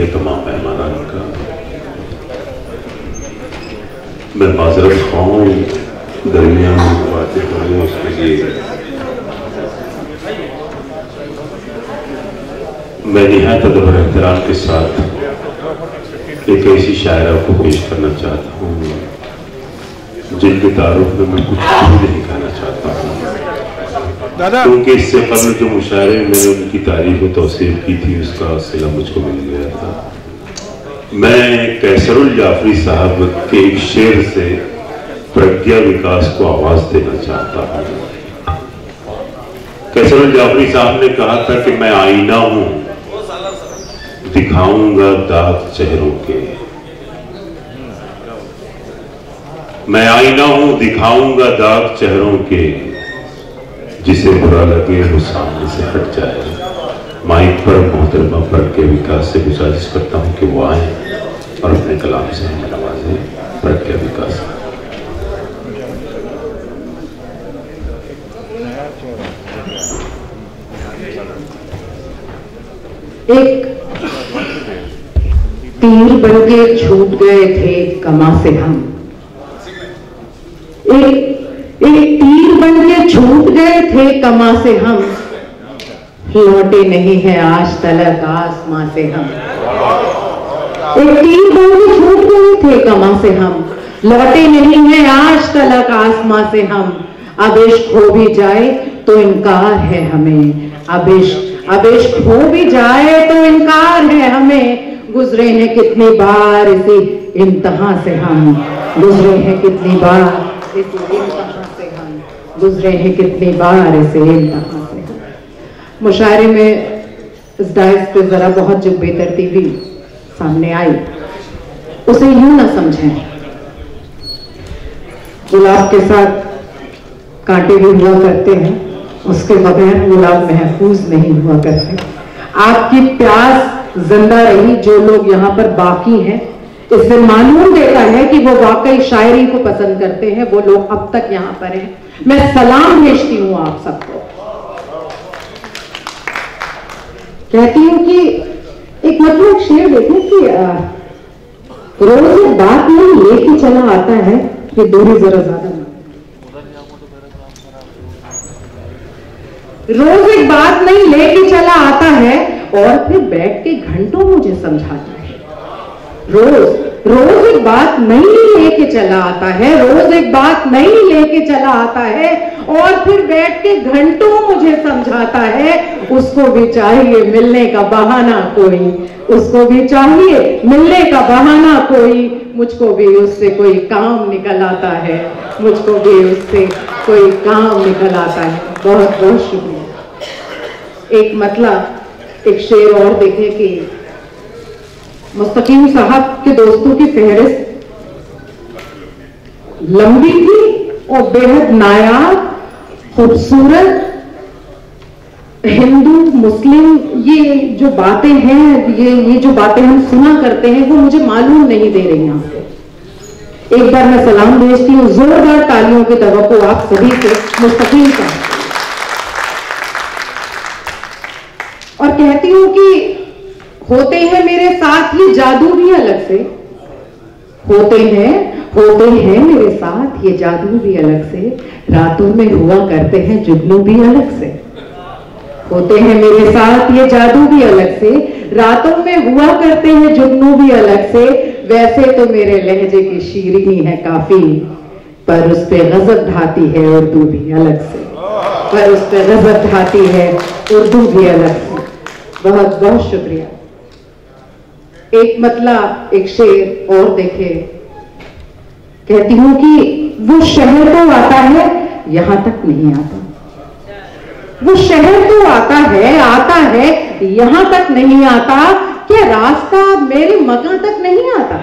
तमाम मेहमान का मैं माजरत खाऊं दरमियान में बातें करूँ उसके लिए मैं निहायत अदब और एहतराम के साथ एक ऐसी शायरा को पेश करना चाहता हूँ जिनके तारुफ में मैं कुछ भी नहीं कहना चाहता हूँ, क्योंकि इससे कबल जो मुशायरे में मैंने उनकी तारीफ और तौसीफ की थी उसका सिला मुझको मिल गया था। मैं कैसरुल जाफरी साहब के एक शेर से प्रज्ञा विकास को आवाज देना चाहता हूँ। कैसरुल जाफरी साहब ने कहा था कि मैं आईना हूं, दिखाऊंगा दाग चेहरों के। मैं आईना हूं, दिखाऊंगा दाग चेहरों के, जिसे बुरा लगे वो सामने से हट जाए। माइक पर मोहतरमा प्रज्ञा विकास से गुजारिश करता हूं कि वो आए और अपने कलाम से हमें नवाजें। प्रज्ञा विकास। एक तीर बन के छूट गए थे कमा से हम, एक तीर बन के छूट गए थे कमा से हम, लौटे नहीं है आज तलक आसमां से हम। एक तीर बन के छूट गए थे कमा से हम, लौटे नहीं है आज तलक आसमां से हम। अब इश्क हो भी जाए तो इनकार है हमें, अब इश्क हो भी जाए तो इनकार है हमें। गुजरे हैं कितनी बार इसी इम्तिहान से हम, गुजरे हैं कितनी बार इसी इम्तिहान से हम, गुजरे हैं कितनी बार इसे इम्तिहान से हम। मुशायरे में इस डायस पे जरा बहुत जो बेतरतीबी सामने आई उसे यूं ना समझें, गुलाब के साथ कांटे भी हुआ करते हैं, उसके बगैर गुलाब महफूज नहीं हुआ करते। आपकी प्यास जिंदा रही, जो लोग यहाँ पर बाकी हैं इससे मालूम देता है कि वो वाकई शायरी को पसंद करते हैं, वो लोग अब तक यहाँ पर हैं। मैं सलाम भेजती हूँ आप सबको, कहती हूँ कि एक मतलब शेर देखें कि रोज एक बात नहीं लेके चला आता है, कि दूरी जरा ज्यादा ना, रोज एक बात नहीं लेके चला आता है और फिर बैठ के घंटों मुझे समझाता है। रोज एक बात नहीं लेके चला आता है, रोज एक बात नहीं लेके चला आता है और फिर बैठ के घंटों मुझे समझाता है। उसको भी चाहिए मिलने का बहाना कोई, उसको भी चाहिए मिलने का बहाना कोई, मुझको भी उससे कोई काम निकल आता है, मुझको भी उससे कोई काम निकल आता है। बहुत बहुत शुक्रिया। एक मतलब एक शेर और देखें कि मुस्तकीम साहब के दोस्तों की फहरिस्त लंबी थी और बेहद नायाब, खूबसूरत, हिंदू मुस्लिम ये जो बातें हैं, ये जो बातें हम सुना करते हैं वो मुझे मालूम नहीं दे रही आपको। एक बार मैं सलाम भेजती हूँ, जोरदार तालियों की तवक्को आप सभी से मुस्तकीम साहब, और कहती हूँ कि होते हैं मेरे साथ ये जादू भी अलग से, होते हैं मेरे साथ ये जादू भी अलग से, रातों में हुआ करते हैं जुगनू भी अलग से। होते हैं मेरे साथ ये जादू भी अलग से, रातों में हुआ करते हैं जुगनू भी अलग से। वैसे तो मेरे लहजे की शीरीनी है काफी, पर उस पे गजब ढाती है उर्दू भी अलग से, पर उस पे गजब ढाती है उर्दू भी अलग से। बहुत बहुत शुक्रिया। एक मतलब एक शेर और देखे, कहती हूं कि वो शहर तो आता है यहां तक नहीं आता, वो शहर तो आता है, यहां तक नहीं आता, क्या रास्ता मेरे मकान तक नहीं आता?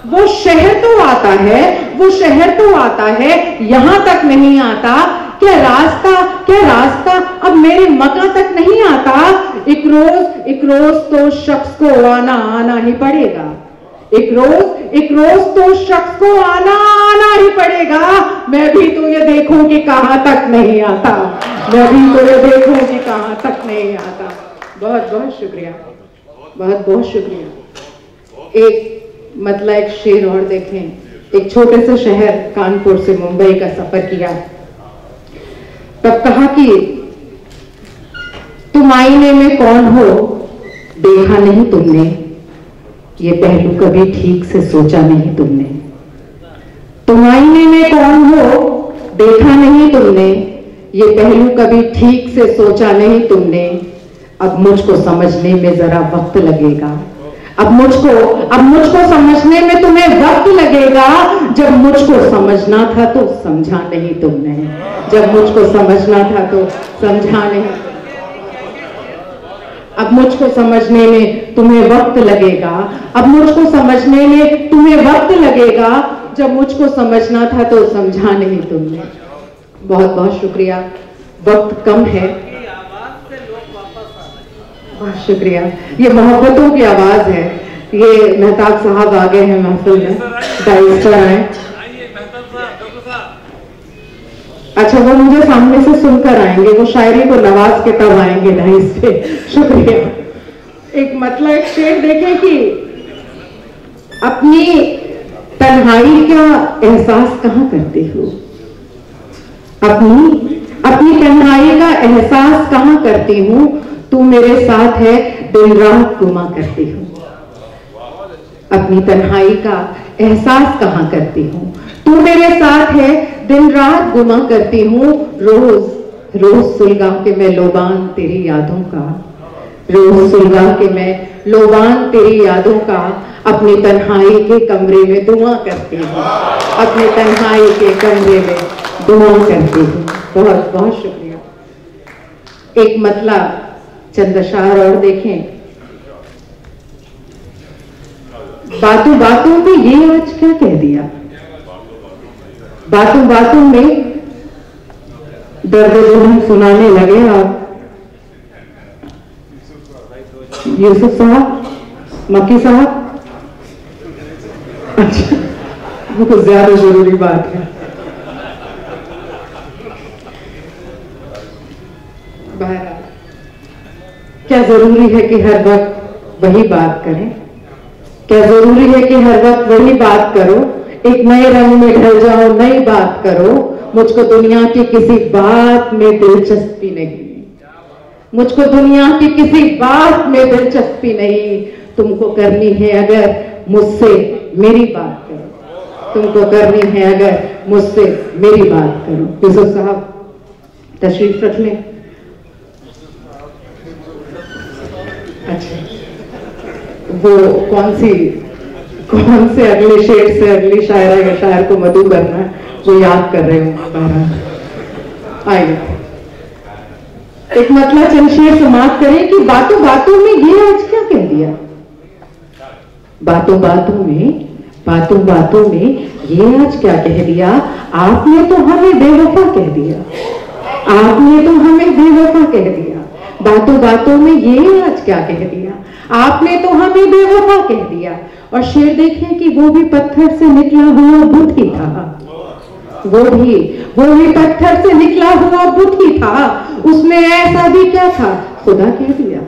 वो शहर तो आता है, यहां तक नहीं आता, क्या रास्ता अब मेरे मकान तक नहीं आता? एक रोज तो शख्स को आना ही पड़ेगा, एक रोज तो शख्स को आना ही पड़ेगा। मैं भी तो ये देखूं कि कहां तक नहीं आता, बहुत बहुत शुक्रिया, बहुत बहुत शुक्रिया। एक शेर और देखें। एक छोटे से शहर कानपुर से मुंबई का सफर किया, तब कहा कि तुम आईने में कौन हो देखा नहीं तुमने, ये पहलू कभी ठीक से सोचा नहीं तुमने। तुम आईने में कौन हो देखा नहीं तुमने, ये पहलू कभी ठीक से सोचा नहीं तुमने। अब मुझको समझने में जरा वक्त लगेगा, अब मुझको समझने में तुम्हें वक्त लगेगा। जब मुझको समझना था तो समझा नहीं तुमने, जब मुझको समझना था तो समझा नहीं। अब मुझको समझने में तुम्हें वक्त लगेगा, अब मुझको समझने में तुम्हें वक्त लगेगा। जब मुझको समझना था तो समझा नहीं तुमने। बहुत बहुत शुक्रिया। वक्त कम है, बहुत शुक्रिया। ये मोहब्बतों की आवाज है। ये मेहताब साहब आ गए हैं महफिल में, डायरेक्टर आए। अच्छा, वो मुझे सामने से सुनकर आएंगे, वो शायरी को नवाज के तब आएंगे डाइस पे। शुक्रिया। एक शेर देखें कि अपनी तन्हाई का एहसास कहाँ करती हो, अपनी तन्हाई का एहसास कहाँ करती हूँ। तू मेरे साथ है दिन रात गुमा करती हूँ, अपनी तन्हाई का एहसास कहाँ करती हूँ। तू मेरे साथ है दिन रात गुमा करती हूँ। रोज सुलगा के मैं लोबान तेरी यादों का, रोज सुलगा के मैं लोबान तेरी यादों का। अपनी तन्हाई के कमरे में दुआ करती हूँ, अपनी तन्हाई के कमरे में दुआ करती हूँ। बहुत बहुत शुक्रिया। एक मतला चंद अशार और देखें। बातों बातों में ये आज क्या कह दिया, बातों बातों में दर्द दुल्हन सुनाने लगे आप। यूसुफ साहब, मक्की साहब, अच्छा वो कुछ ज्यादा जरूरी बात है। बहरहाल क्या जरूरी है कि हर वक्त वही बात करें, क्या जरूरी है कि हर वक्त वही बात करो। एक नए रंग में ढल जाओ, नई बात करो। मुझको दुनिया की किसी बात में दिलचस्पी नहीं, मुझको दुनिया की किसी बात में दिलचस्पी नहीं। तुमको करनी है अगर मुझसे मेरी बात करो, तुमको करनी है अगर मुझसे मेरी बात करो। यूसुफ साहब तशरीफ रख लें। अच्छा, वो कौन से अगले शेर से अगली शायरा या शायर को मधु करना है, वो याद कर रहे हूँ। आइए एक मतलब चंद शेर समाप्त करें कि बातों बातों में ये आज क्या कह दिया, बातों बातों में ये आज क्या कह दिया। आपने तो हमें बेवफा कह दिया, आपने तो हमें बेवफा कह दिया। बातों बातों में ये आज क्या कह दिया, आपने तो हमें बेवफा कह दिया। और शेर देखें कि वो भी पत्थर से निकला हुआ बुत ही था, वो भी पत्थर से निकला हुआ बुत ही था। उसमें ऐसा भी क्या था, खुदा कह दिया।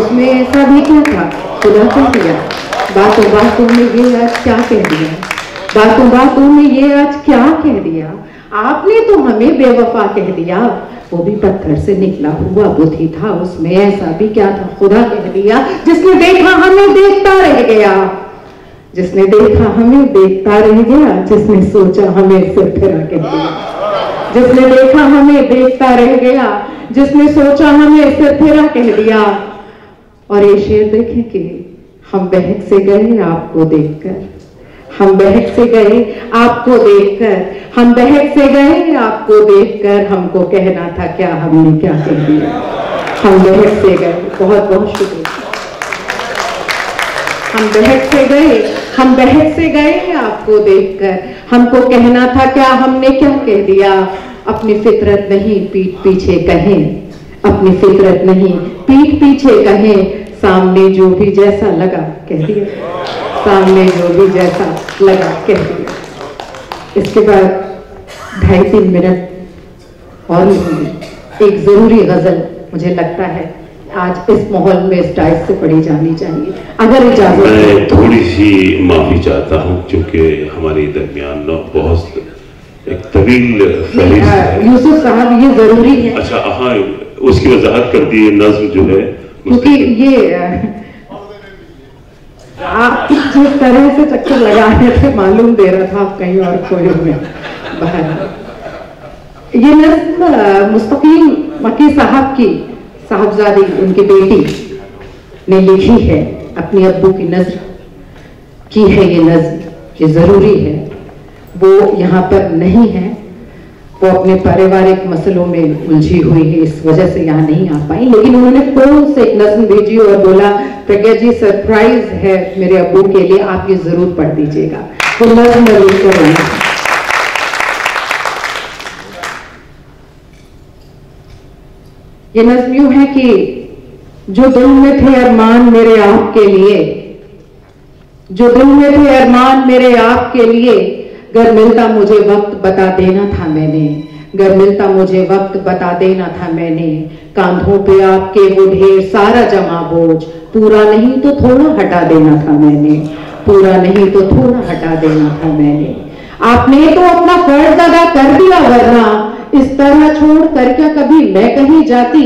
उसमें ऐसा भी क्या था, खुदा कह दिया। बातों बातों में ये आज क्या कह दिया, बातों बातों में ये आज क्या कह दिया। आपने तो हमें बेवफा कह दिया, वो भी पत्थर से निकला हुआ बुत ही था। उसमें ऐसा भी क्या था, खुदा कह दिया। जिसने देखा हमें देखता रह गया, जिसने देखा हमें देखता रह गया। जिसने सोचा हमें सिर फिरा कह दिया, जिसने देखा हमें देखता रह गया। जिसने सोचा हमें सिर फिरा कह दिया। और ये शेर देखें कि हम बहक से गए आपको देखकर, हम बहक से गए आपको देखकर, हम बहक से गए आपको देखकर, हमको कहना था क्या हमने क्या कह दिया। हम बहक से गए, बहुत बहुत शुक्रिया। हम बहक से गए, हम बहक से गए आपको देखकर, हमको कहना था क्या हमने क्या कह दिया। अपनी फितरत नहीं पीठ पीछे कहें, अपनी फितरत नहीं पीठ पीछे कहें, सामने जो भी जैसा लगा कह दिया, सामने जो भी जैसा लगा कह दिया। इसके बाद 2.5-3 मिनट और लूंगी। एक जरूरी गजल मुझे लगता है आज इस माहौल में इस डाइस से पढ़ी जानी चाहिए, अगर इजाजत। मैं थोड़ी सी माफी चाहता हूँ क्योंकि हमारे दरमियान बहुत एक तवील यूसुफ साहब ये जरूरी है। अच्छा हाँ, उसकी वजाहत कर दी नज्म जो है, क्योंकि ये आप जिस तरह से चक्कर लगा रहे थे मालूम दे रहा था आप कहीं और खोए हुए बाहर। ये नज्म मुस्तकीम मकी साहब की साहबजादी उनकी बेटी ने लिखी है, अपनी अब्बू की नज्र की है ये नज्म, ये जरूरी है। वो यहाँ पर नहीं है, वो अपने पारिवारिक मसलों में उलझी हुई है, इस वजह से यहाँ नहीं आ पाई, लेकिन उन्होंने फोन से एक नज्म भेजी और बोला प्रज्ञा जी सरप्राइज है मेरे अब्बू के लिए, आप ये जरूर पढ़ दीजिएगा। वो नज्म लेकर आई। ये नज्म यूं है कि जो दिल में थे अरमान मेरे आपके लिए, जो दिल में थे अरमान मेरे आपके लिए, गर मिलता मुझे वक्त बता देना था मैंने, गर मिलता मुझे वक्त बता देना था मैंने, कांधों पे आपके वो ढेर सारा जमा बोझ, पूरा नहीं तो थोड़ा हटा देना था मैंने, पूरा नहीं तो थोड़ा हटा देना था मैंने। आपने तो अपना फर्ज अदा कर दिया, वरना इस तरह छोड़ कर क्या कभी मैं कहीं जाती।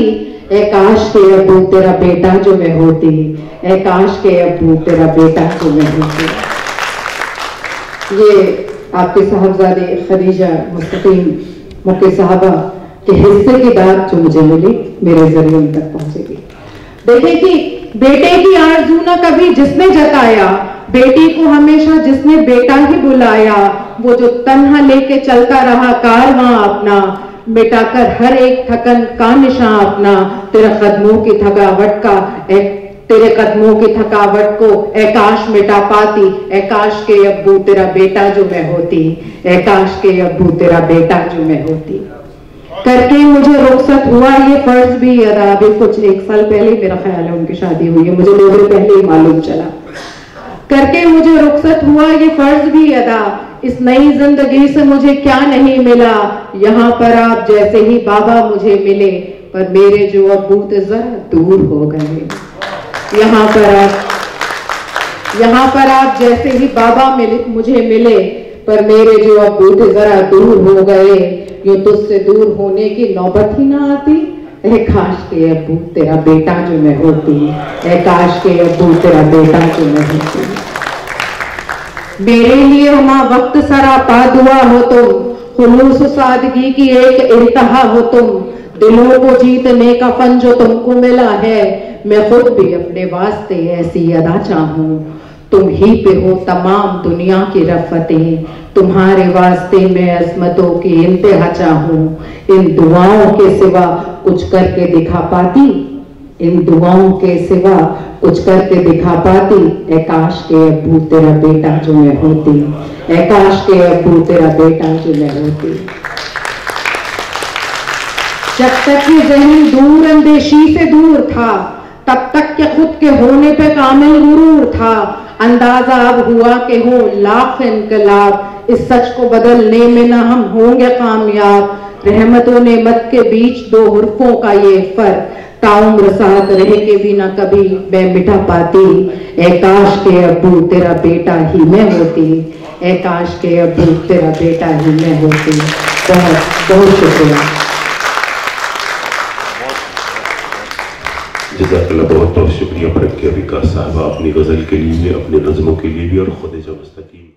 ए काश के अब्बू तेरा बेटा जो मैं होती, ए काश के अब्बू तेरा बेटा जो मैं होती। ये आपके साहबजादे खदीजा मुस्तकीम मक्की साहबा के हिस्से की दाद जो मुझे मिली, मेरे जरिए उन तक पहुंचेगी। देखें कि बेटे की आरज़ू न कभी जिसने जताया, बेटी को हमेशा जिसने बेटा ही बुलाया, वो जो तन्हा लेके चलता रहा कारवां अपना, मिटाकर हर एक थकन का निशान अपना, तेरे कदमों की थकावट का तेरे कदमों की थकावट को ए काश मिटा पाती, ए काश के अब्बू तेरा बेटा जो मैं होती, ए काश के अब्बू तेरा बेटा जो मैं होती। करके मुझे रुखसत हुआ ये फर्ज भी अदा, अभी कुछ 1 साल पहले मेरा ख्याल है उनकी शादी हुई है, मुझे 2 दिन पहले ही मालूम चला। करके मुझे रुखसत हुआ ये फर्ज भी अदा, इस नई जिंदगी से मुझे क्या नहीं मिला, यहाँ पर आप जैसे ही बाबा मुझे मिले, पर मेरे जो अब्बू थे जरा दूर हो गए। यहाँ पर आप जैसे ही बाबा मुझे मिले, पर मेरे जो अब्बू थे जरा दूर हो गए। यूं तुझसे दूर होने की नौबत ही ना आती, ए काश के अब्बू तेरा बेटा जो मैं होती, ए काश के अब्बू तेरा बेटा जो मैं होती। मेरे लिए हमा वक्त सरापा दुआ हो तुम, खुलूस सादगी की एक इंतहा हो तुम, दिलों को जीतने का फन जो तुमको मिला है, मैं खुद भी अपने वास्ते ऐसी अदा चाहूं। तुम ही पे हो तमाम दुनिया की रफ़तें, तुम्हारे वास्ते मैं अज़मतों की इंतहा चाहूं। इन दुआओं के सिवा कुछ करके दिखा पाती, इन दुआओं के सिवा कुछ करके दिखा पाती, ए काश के अब्बू तेरा बेटा जो मैं होती, ए काश के अब्बू तेरा बेटा जो मैं होती। जब तक ये ज़हन दूर अंदेशी से दूर था, तब तक के खुद के होने पे कामिल गुरूर था। अंदाजा अब हुआ कि हो लाख इनकलाब, इस सच को बदलने में ना हम होंगे कामयाब। रहमतों नेमत के बीच 2 हुर्फों का ये फर्क, ताउम्र साथ रह के भी ना कभी मैं मिटा पाती। ए काश के अब्बू तेरा बेटा ही मैं होती, ए काश के अब्बू तेरा बेटा ही मैं होती। बहुत बहुत शुक्रिया। जज़ाकल्लाह, बहुत बहुत शुक्रिया प्रज्ञा विकास साहबा, अपनी गज़ल के लिए, अपने नज़मों के लिए भी और खुद मुस्तकीम